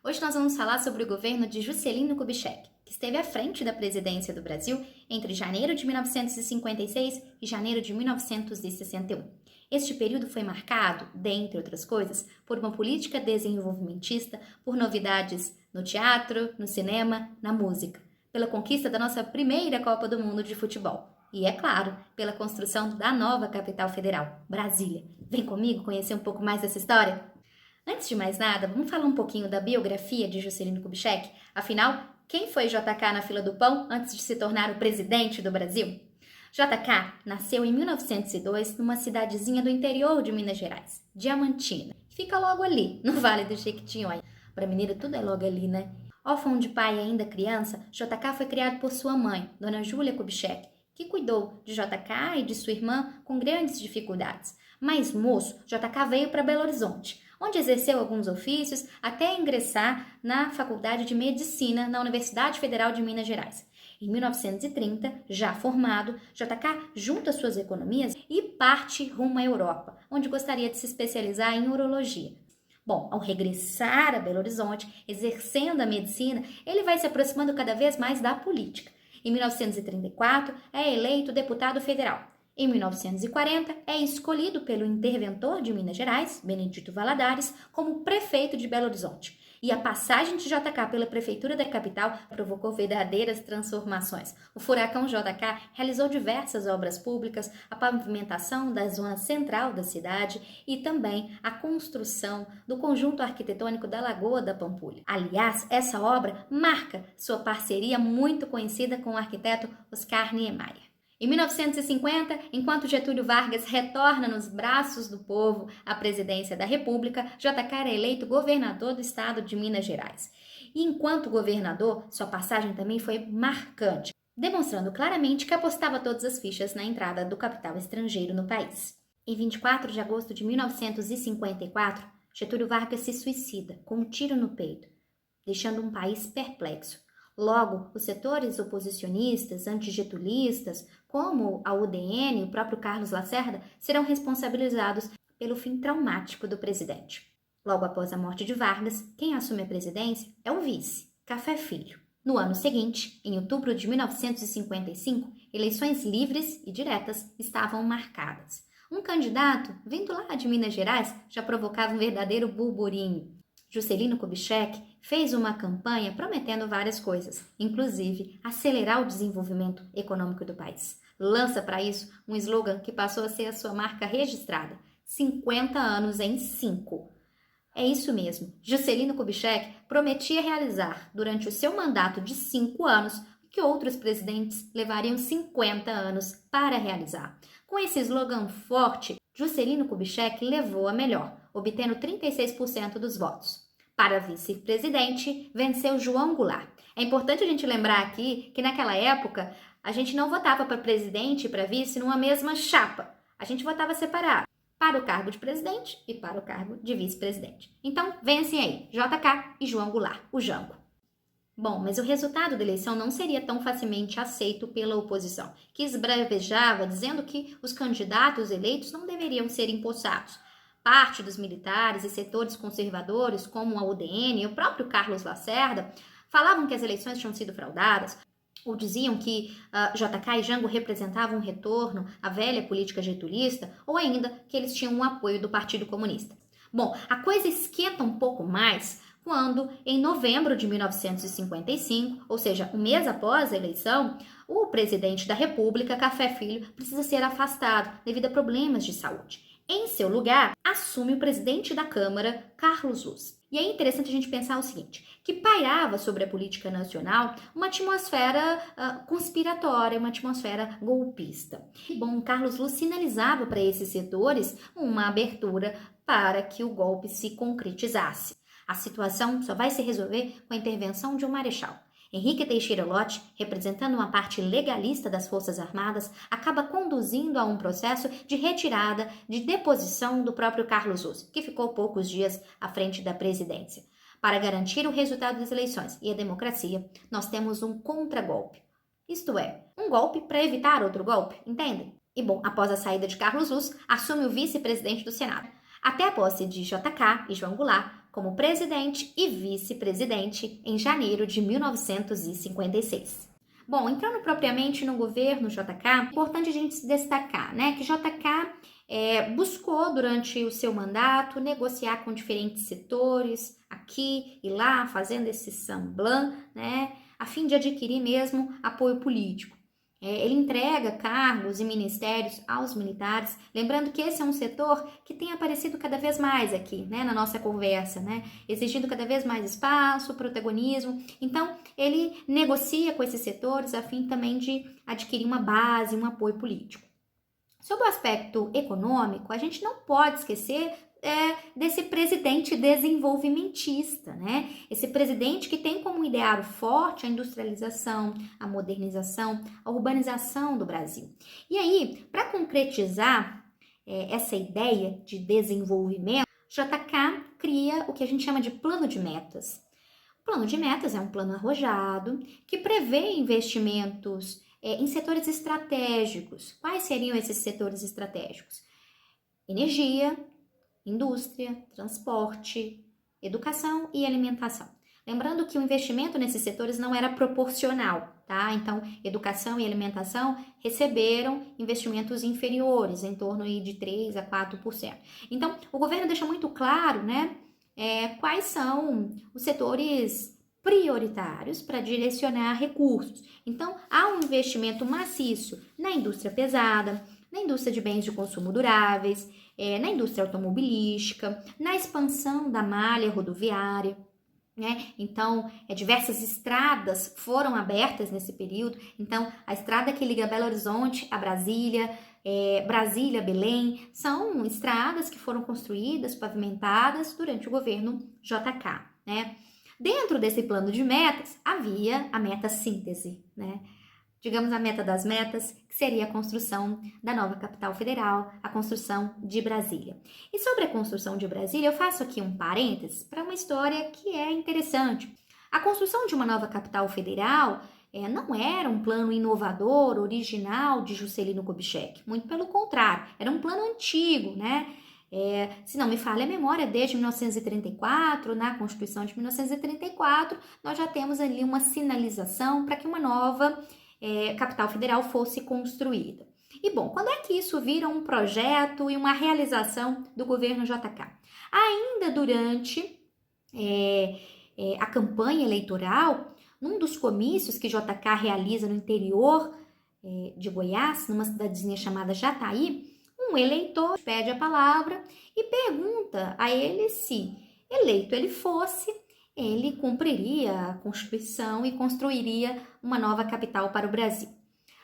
Hoje nós vamos falar sobre o governo de Juscelino Kubitschek, que esteve à frente da presidência do Brasil entre janeiro de 1956 e janeiro de 1961. Este período foi marcado, dentre outras coisas, por uma política desenvolvimentista, por novidades no teatro, no cinema, na música, pela conquista da nossa primeira Copa do Mundo de futebol e, é claro, pela construção da nova capital federal, Brasília. Vem comigo conhecer um pouco mais dessa história? Antes de mais nada, vamos falar um pouquinho da biografia de Juscelino Kubitschek? Afinal, quem foi JK na fila do pão antes de se tornar o presidente do Brasil? JK nasceu em 1902 numa cidadezinha do interior de Minas Gerais, Diamantina, que fica logo ali, no Vale do Jequitinhonha. Para mineiro tudo é logo ali, né? Órfão de pai ainda criança, JK foi criado por sua mãe, Dona Júlia Kubitschek, que cuidou de JK e de sua irmã com grandes dificuldades. Mas moço, JK veio para Belo Horizonte, onde exerceu alguns ofícios até ingressar na Faculdade de Medicina na Universidade Federal de Minas Gerais. Em 1930, já formado, JK junta suas economias e parte rumo à Europa, onde gostaria de se especializar em urologia. Bom, ao regressar a Belo Horizonte, exercendo a medicina, ele vai se aproximando cada vez mais da política. Em 1934, é eleito deputado federal. Em 1940, é escolhido pelo interventor de Minas Gerais, Benedito Valadares, como prefeito de Belo Horizonte. E a passagem de JK pela prefeitura da capital provocou verdadeiras transformações. O furacão JK realizou diversas obras públicas, a pavimentação da zona central da cidade e também a construção do conjunto arquitetônico da Lagoa da Pampulha. Aliás, essa obra marca sua parceria muito conhecida com o arquiteto Oscar Niemeyer. Em 1950, enquanto Getúlio Vargas retorna nos braços do povo à presidência da República, JK era eleito governador do estado de Minas Gerais. E enquanto governador, sua passagem também foi marcante, demonstrando claramente que apostava todas as fichas na entrada do capital estrangeiro no país. Em 24 de agosto de 1954, Getúlio Vargas se suicida com um tiro no peito, deixando um país perplexo. Logo, os setores oposicionistas, antigetulistas, como a UDN e o próprio Carlos Lacerda, serão responsabilizados pelo fim traumático do presidente. Logo após a morte de Vargas, quem assume a presidência é o vice, Café Filho. No ano seguinte, em outubro de 1955, eleições livres e diretas estavam marcadas. Um candidato, vindo lá de Minas Gerais, já provocava um verdadeiro burburinho. Juscelino Kubitschek fez uma campanha prometendo várias coisas, inclusive acelerar o desenvolvimento econômico do país. Lança para isso um slogan que passou a ser a sua marca registrada: 50 anos em 5. É isso mesmo, Juscelino Kubitschek prometia realizar durante o seu mandato de 5 anos o que outros presidentes levariam 50 anos para realizar. Com esse slogan forte, Juscelino Kubitschek levou a melhor, obtendo 36% dos votos. Para vice-presidente, venceu João Goulart. É importante a gente lembrar aqui que naquela época a gente não votava para presidente e para vice numa mesma chapa. A gente votava separado, para o cargo de presidente e para o cargo de vice-presidente. Então, vencem aí JK e João Goulart, o Jango. Bom, mas o resultado da eleição não seria tão facilmente aceito pela oposição, que esbravejava dizendo que os candidatos eleitos não deveriam ser empossados. Parte dos militares e setores conservadores, como a UDN e o próprio Carlos Lacerda, falavam que as eleições tinham sido fraudadas, ou diziam que JK e Jango representavam um retorno à velha política getulista, ou ainda que eles tinham o apoio do Partido Comunista. Bom, a coisa esquenta um pouco mais quando, em novembro de 1955, ou seja, um mês após a eleição, o presidente da República, Café Filho, precisa ser afastado devido a problemas de saúde. Em seu lugar, assume o presidente da Câmara, Carlos Luz. E é interessante a gente pensar o seguinte, que pairava sobre a política nacional uma atmosfera conspiratória, uma atmosfera golpista. Bom, Carlos Luz sinalizava para esses setores uma abertura para que o golpe se concretizasse. A situação só vai se resolver com a intervenção de um marechal. Henrique Teixeira Lott, representando uma parte legalista das Forças Armadas, acaba conduzindo a um processo de retirada, de deposição do próprio Carlos Luz, que ficou poucos dias à frente da presidência. Para garantir o resultado das eleições e a democracia, nós temos um contragolpe. Isto é, um golpe para evitar outro golpe, entendem? E bom, após a saída de Carlos Luz, assume o vice-presidente do Senado. Até a posse de JK e João Goulart, como presidente e vice-presidente em janeiro de 1956. Bom, entrando propriamente no governo JK, é importante a gente destacar, né, que JK buscou durante o seu mandato negociar com diferentes setores aqui e lá, fazendo esse semblant, né, a fim de adquirir mesmo apoio político. Ele entrega cargos e ministérios aos militares, lembrando que esse é um setor que tem aparecido cada vez mais aqui, né, na nossa conversa, né, exigindo cada vez mais espaço, protagonismo. Então, ele negocia com esses setores a fim também de adquirir uma base, um apoio político. Sob o aspecto econômico, a gente não pode esquecer desse presidente desenvolvimentista, né? Esse presidente que tem como ideário forte a industrialização, a modernização, a urbanização do Brasil. E aí, para concretizar essa ideia de desenvolvimento, JK cria o que a gente chama de plano de metas. O plano de metas é um plano arrojado que prevê investimentos em setores estratégicos. Quais seriam esses setores estratégicos? Energia, indústria, transporte, educação e alimentação. Lembrando que o investimento nesses setores não era proporcional, tá? Então, educação e alimentação receberam investimentos inferiores, em torno de 3 a 4%. Então, o governo deixa muito claro, né, quais são os setores prioritários para direcionar recursos. Então, há um investimento maciço na indústria pesada, na indústria de bens de consumo duráveis, na indústria automobilística, na expansão da malha rodoviária, né? Então, diversas estradas foram abertas nesse período. Então, a estrada que liga Belo Horizonte a Brasília, Brasília a Belém, são estradas que foram construídas, pavimentadas durante o governo JK, né? Dentro desse plano de metas, havia a meta síntese, né? Digamos a meta das metas, que seria a construção da nova capital federal, a construção de Brasília. E sobre a construção de Brasília, eu faço aqui um parênteses para uma história que é interessante. A construção de uma nova capital federal não era um plano inovador, original de Juscelino Kubitschek. Muito pelo contrário, era um plano antigo, né? Se não me falha a memória, desde 1934, na Constituição de 1934, nós já temos ali uma sinalização para que uma nova capital federal fosse construída. E bom, quando é que isso vira um projeto e uma realização do governo JK? Ainda durante a campanha eleitoral, num dos comícios que JK realiza no interior de Goiás, numa cidadezinha chamada Jataí, um eleitor pede a palavra e pergunta a ele se, eleito ele fosse, ele cumpriria a Constituição e construiria uma nova capital para o Brasil.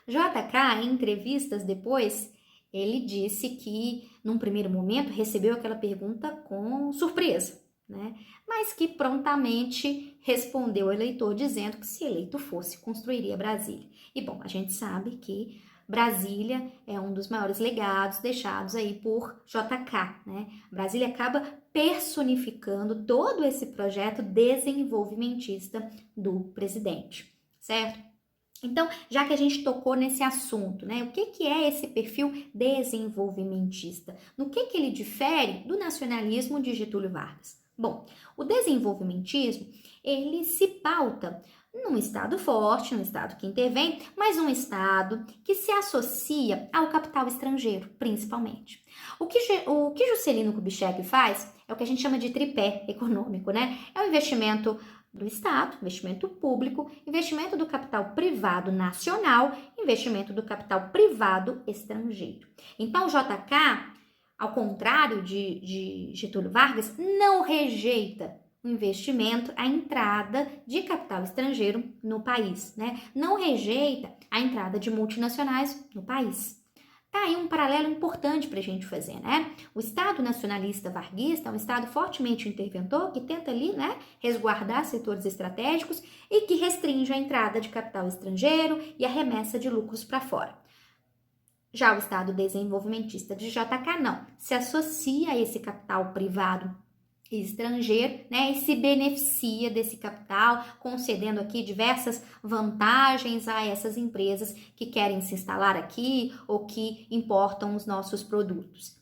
JK, em entrevistas depois, ele disse que, num primeiro momento, recebeu aquela pergunta com surpresa, né? Mas que prontamente respondeu ao eleitor dizendo que, se eleito fosse, construiria Brasília. E, bom, a gente sabe que Brasília é um dos maiores legados deixados aí por JK, né? Brasília acaba personificando todo esse projeto desenvolvimentista do presidente, certo? Então, já que a gente tocou nesse assunto, né? O que é esse perfil desenvolvimentista? No que ele difere do nacionalismo de Getúlio Vargas? Bom, o desenvolvimentismo, ele se pauta num Estado forte, num Estado que intervém, mas um Estado que se associa ao capital estrangeiro, principalmente. O que Juscelino Kubitschek faz é o que a gente chama de tripé econômico, né? É o investimento do Estado, investimento público, investimento do capital privado nacional, investimento do capital privado estrangeiro. Então, o JK, ao contrário de Getúlio Vargas, não rejeita o investimento, a entrada de capital estrangeiro no país, né? Não rejeita a entrada de multinacionais no país. Tá aí um paralelo importante para a gente fazer, né? O Estado nacionalista varguista é um Estado fortemente interventor que tenta ali, né, resguardar setores estratégicos e que restringe a entrada de capital estrangeiro e a remessa de lucros para fora. Já o Estado desenvolvimentista de JK não, se associa a esse capital privado estrangeiro, né, e se beneficia desse capital, concedendo aqui diversas vantagens a essas empresas que querem se instalar aqui ou que importam os nossos produtos.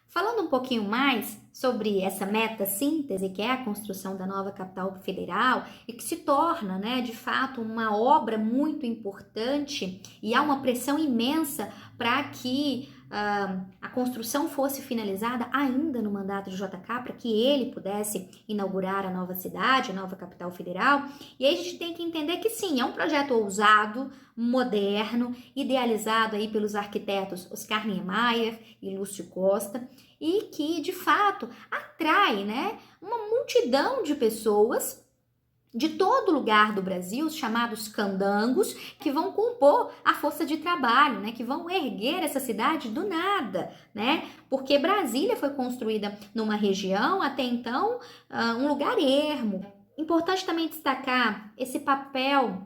Falando um pouquinho mais sobre essa meta síntese, que é a construção da nova capital federal e que se torna, né, de fato, uma obra muito importante e há uma pressão imensa para que a construção fosse finalizada ainda no mandato de JK, para que ele pudesse inaugurar a nova cidade, a nova capital federal. E aí a gente tem que entender que sim, é um projeto ousado, moderno, idealizado aí pelos arquitetos Oscar Niemeyer e Lúcio Costa, e que de fato atrai, né, uma multidão de pessoas de todo lugar do Brasil, os chamados candangos, que vão compor a força de trabalho, né, que vão erguer essa cidade do nada, né, porque Brasília foi construída numa região até então um lugar ermo. Importante também destacar esse papel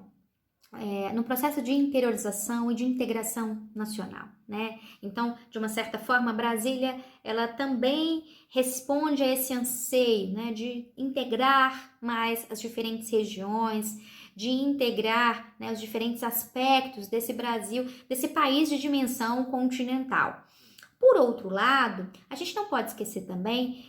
no processo de interiorização e de integração nacional, né? Então, de uma certa forma, Brasília, ela também responde a esse anseio, né, de integrar mais as diferentes regiões, de integrar, né, os diferentes aspectos desse Brasil, desse país de dimensão continental. Por outro lado, a gente não pode esquecer também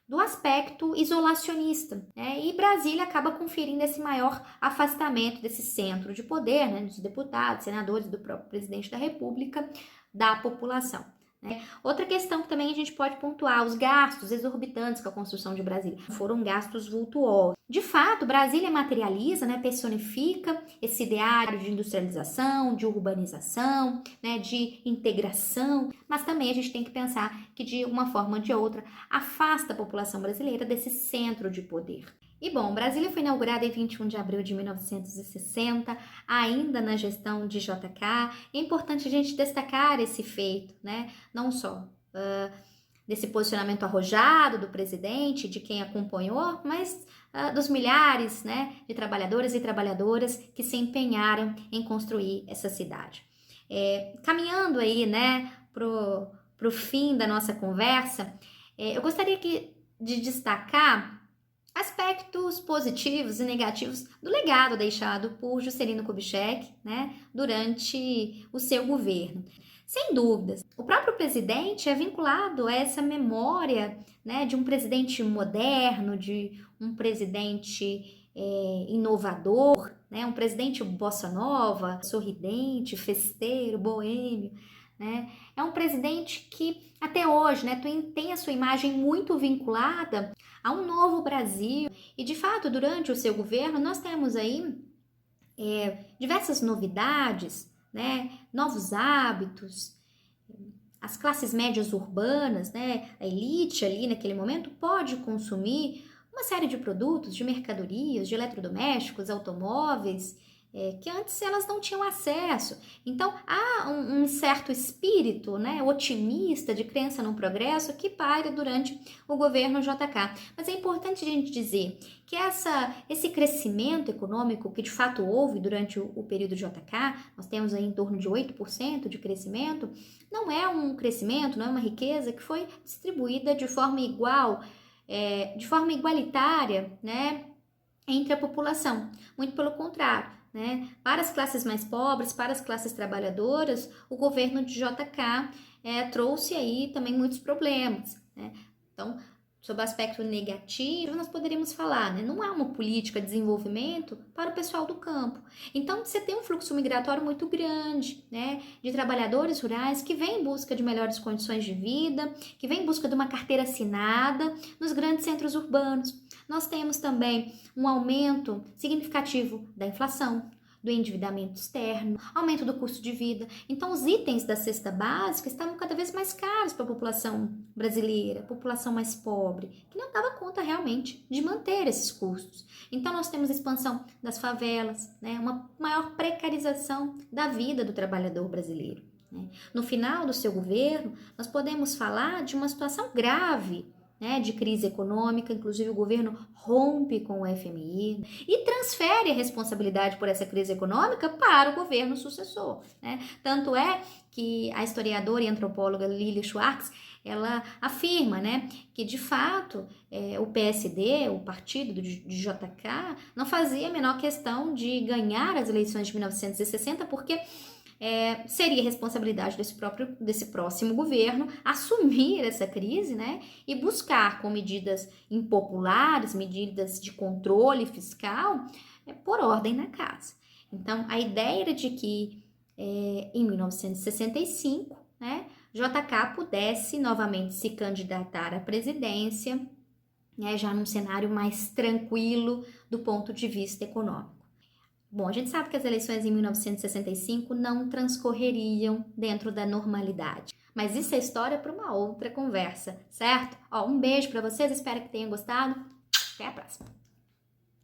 do aspecto isolacionista, né? E Brasília acaba conferindo esse maior afastamento desse centro de poder, né, dos deputados, senadores, do próprio presidente da República, da população, né? Outra questão que também a gente pode pontuar, os gastos exorbitantes com a construção de Brasília. Foram gastos vultuosos. De fato, Brasília materializa, né, personifica esse ideário de industrialização, de urbanização, né, de integração, mas também a gente tem que pensar que de uma forma ou de outra afasta a população brasileira desse centro de poder. E bom, Brasília foi inaugurada em 21 de abril de 1960, ainda na gestão de JK. É importante a gente destacar esse feito, né? Não só desse posicionamento arrojado do presidente, de quem acompanhou, mas dos milhares, né, de trabalhadores e trabalhadoras que se empenharam em construir essa cidade. Caminhando aí, né, pro fim da nossa conversa, eu gostaria de destacar aspectos positivos e negativos do legado deixado por Juscelino Kubitschek, né, durante o seu governo. Sem dúvidas, o próprio presidente é vinculado a essa memória, né, de um presidente moderno, de um presidente inovador, né, um presidente bossa nova, sorridente, festeiro, boêmio, né? É um presidente que até hoje, né, tem a sua imagem muito vinculada a um novo Brasil. E de fato, durante o seu governo, nós temos aí diversas novidades, né, novos hábitos. As classes médias urbanas, né, a elite ali naquele momento pode consumir uma série de produtos, de mercadorias, de eletrodomésticos, automóveis, que antes elas não tinham acesso. Então, há um certo espírito, né, otimista de crença no progresso que paira durante o governo JK. Mas é importante a gente dizer que esse crescimento econômico que de fato houve durante o período JK, nós temos aí em torno de 8% de crescimento, não é um crescimento, não é uma riqueza que foi distribuída de forma igual, de forma igualitária, né, entre a população. Muito pelo contrário, né? Para as classes mais pobres, para as classes trabalhadoras, o governo de JK trouxe aí também muitos problemas, né? Então, sob o aspecto negativo, nós poderíamos falar, né? Não há uma política de desenvolvimento para o pessoal do campo. Então, você tem um fluxo migratório muito grande, né? De trabalhadores rurais que vêm em busca de melhores condições de vida, que vêm em busca de uma carteira assinada nos grandes centros urbanos. Nós temos também um aumento significativo da inflação, do endividamento externo, aumento do custo de vida. Então, os itens da cesta básica estavam cada vez mais caros para a população brasileira, a população mais pobre, que não dava conta realmente de manter esses custos. Então, nós temos a expansão das favelas, né, uma maior precarização da vida do trabalhador brasileiro, né. No final do seu governo, nós podemos falar de uma situação grave, né, de crise econômica. Inclusive o governo rompe com o FMI e transfere a responsabilidade por essa crise econômica para o governo sucessor, né? Tanto é que a historiadora e antropóloga Lilia Schwartz, ela afirma, né, que de fato o PSD, o partido de JK, não fazia a menor questão de ganhar as eleições de 1960 porque seria responsabilidade desse próximo governo assumir essa crise, né, e buscar com medidas impopulares, medidas de controle fiscal, por ordem na casa. Então, a ideia era de que em 1965, né, JK pudesse novamente se candidatar à presidência, né, já num cenário mais tranquilo do ponto de vista econômico. Bom, a gente sabe que as eleições em 1965 não transcorreriam dentro da normalidade, mas isso é história para uma outra conversa, certo? Um beijo para vocês, espero que tenham gostado. Até a próxima!